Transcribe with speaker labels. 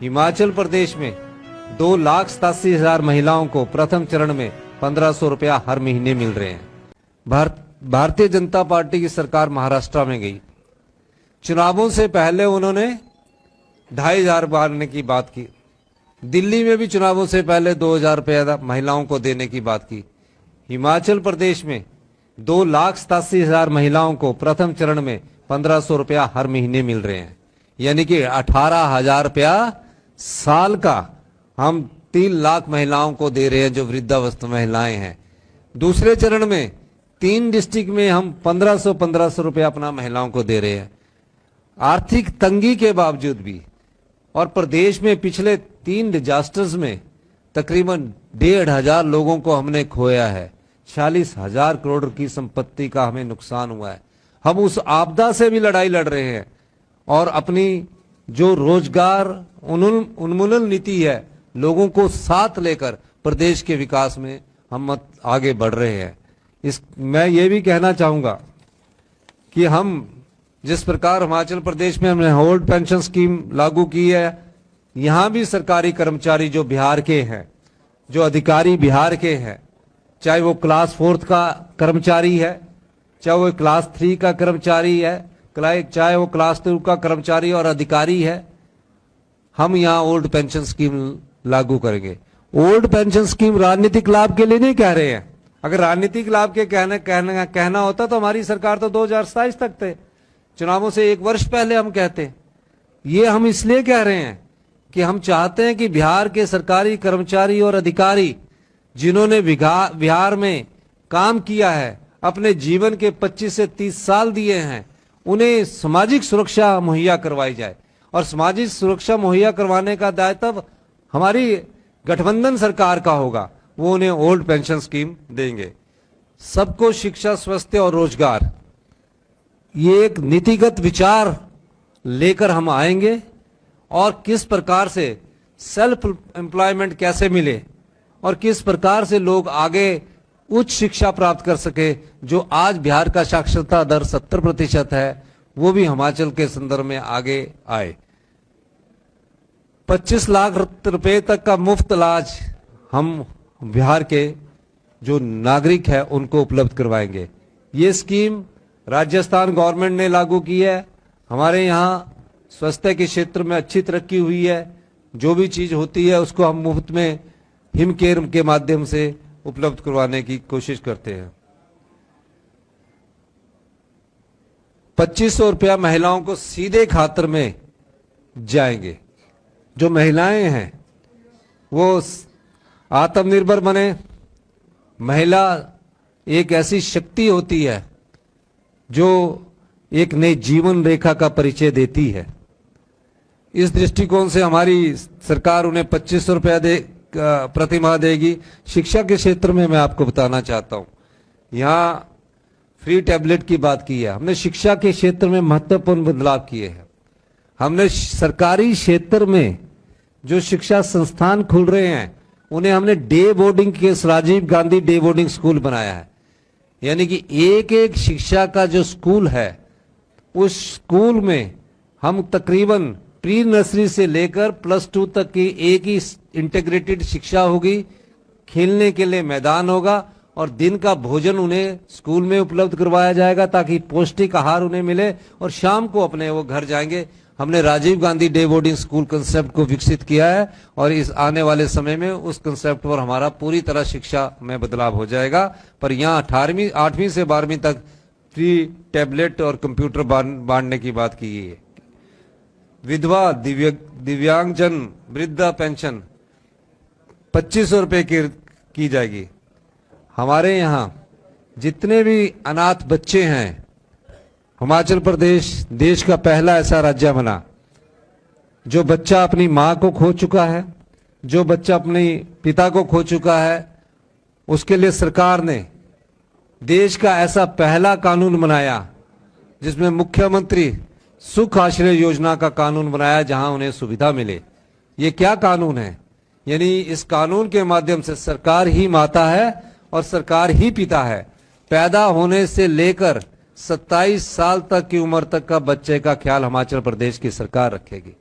Speaker 1: हिमाचल प्रदेश में 2,87,000 महिलाओं को प्रथम चरण में 1,500 रुपया हर महीने मिल रहे हैं। भारतीय जनता पार्टी की सरकार महाराष्ट्र में गई, चुनावों से पहले उन्होंने 2,500 बांटने की बात की। दिल्ली में भी चुनावों से पहले 2,000 रुपया महिलाओं को देने की बात की। हिमाचल प्रदेश में 2,87,000 महिलाओं को प्रथम चरण में 1,500 रुपया हर महीने मिल रहे हैं, यानी कि 18,000 रुपया साल का हम 3 लाख महिलाओं को दे रहे हैं जो वृद्धावस्था महिलाएं हैं। दूसरे चरण में 3 डिस्ट्रिक्ट में हम 1,500 रुपया अपना महिलाओं को दे रहे हैं। आर्थिक तंगी के बावजूद भी और प्रदेश में पिछले 3 डिजास्टर्स में तकरीबन 1,500 लोगों को हमने खोया है। 40,000 करोड़ की संपत्ति का हमें नुकसान हुआ है। हम उस आपदा से भी लड़ाई लड़ रहे हैं और अपनी जो रोजगार उन्मूलन नीति है, लोगों को साथ लेकर प्रदेश के विकास में हम आगे बढ़ रहे हैं। मैं ये भी कहना चाहूंगा कि हम जिस प्रकार हिमाचल प्रदेश में हमने ओल्ड पेंशन स्कीम लागू की है, यहां भी सरकारी कर्मचारी जो बिहार के हैं, जो अधिकारी बिहार के हैं, चाहे वो क्लास 4 का कर्मचारी है, चाहे वो क्लास 3 का कर्मचारी है, चाहे वो क्लास 2 का कर्मचारी और अधिकारी है, हम यहाँ ओल्ड पेंशन स्कीम लागू करेंगे। ओल्ड पेंशन स्कीम राजनीतिक लाभ के लिए नहीं कह रहे हैं। अगर राजनीतिक लाभ के कहना होता तो हमारी सरकार तो 2027 तक थे, चुनावों से 1 वर्ष पहले हम कहते। ये हम इसलिए कह रहे हैं कि हम चाहते हैं कि बिहार के सरकारी कर्मचारी और अधिकारी जिन्होंने बिहार में काम किया है, अपने जीवन के 25 से 30 साल दिए हैं, उन्हें सामाजिक सुरक्षा मुहैया करवाई जाए। और सामाजिक सुरक्षा मुहैया करवाने का दायित्व हमारी गठबंधन सरकार का होगा, वो उन्हें ओल्ड पेंशन स्कीम देंगे। सबको शिक्षा, स्वास्थ्य और रोजगार, ये एक नीतिगत विचार लेकर हम आएंगे और किस प्रकार से सेल्फ एम्प्लॉयमेंट कैसे मिले और किस प्रकार से लोग आगे उच्च शिक्षा प्राप्त कर सके। जो आज बिहार का साक्षरता दर 70% है, वो भी हिमाचल के संदर्भ में आगे आए। 25 लाख रुपए तक का मुफ्त इलाज हम बिहार के जो नागरिक है उनको उपलब्ध करवाएंगे। ये स्कीम राजस्थान गवर्नमेंट ने लागू की है। हमारे यहाँ स्वास्थ्य के क्षेत्र में अच्छी तरक्की हुई है। जो भी चीज होती है उसको हम मुफ्त में हिमकेयर के माध्यम से उपलब्ध करवाने की कोशिश करते हैं। 2,500 रुपया महिलाओं को सीधे खाते में जाएंगे। जो महिलाएं हैं वो आत्मनिर्भर बने। महिला एक ऐसी शक्ति होती है जो एक नई जीवन रेखा का परिचय देती है। इस दृष्टिकोण से हमारी सरकार उन्हें 2,500 रुपया प्रति माह देगी। शिक्षा के क्षेत्र में मैं आपको बताना चाहता हूं, यहाँ फ्री टैबलेट की बात की है। हमने शिक्षा के क्षेत्र में महत्वपूर्ण बदलाव किए हैं। हमने सरकारी क्षेत्र में जो शिक्षा संस्थान खुल रहे हैं उन्हें हमने डे बोर्डिंग के Rajiv Gandhi day boarding school बनाया है। यानी कि एक एक शिक्षा का जो स्कूल है, उस स्कूल में हम तकरीबन प्री नर्सरी से लेकर +2 तक की एक ही इंटीग्रेटेड शिक्षा होगी। खेलने के लिए मैदान होगा और दिन का भोजन उन्हें स्कूल में उपलब्ध करवाया जाएगा ताकि पौष्टिक आहार उन्हें मिले और शाम को अपने वो घर जाएंगे। हमने Rajiv Gandhi day boarding school concept को विकसित किया है और इस आने वाले समय में उस कंसेप्ट पर हमारा पूरी तरह शिक्षा में बदलाव हो जाएगा। पर यहाँ 8वीं से 12वीं तक फ्री टैबलेट और कंप्यूटर बांटने की बात की है। विधवा, दिव्यांगजन, वृद्धा पेंशन 2,500 रुपए की जाएगी। हमारे यहाँ जितने भी अनाथ बच्चे हैं, हिमाचल प्रदेश देश का पहला ऐसा राज्य बना जो बच्चा अपनी माँ को खो चुका है, जो बच्चा अपने पिता को खो चुका है, उसके लिए सरकार ने देश का ऐसा पहला कानून बनाया जिसमें मुख्यमंत्री सुख आश्रय योजना का कानून बनाया, जहां उन्हें सुविधा मिले। ये क्या कानून है? यानी इस कानून के माध्यम से सरकार ही माता है और सरकार ही पिता है। पैदा होने से लेकर 27 साल तक की उम्र तक का बच्चे का ख्याल हिमाचल प्रदेश की सरकार रखेगी।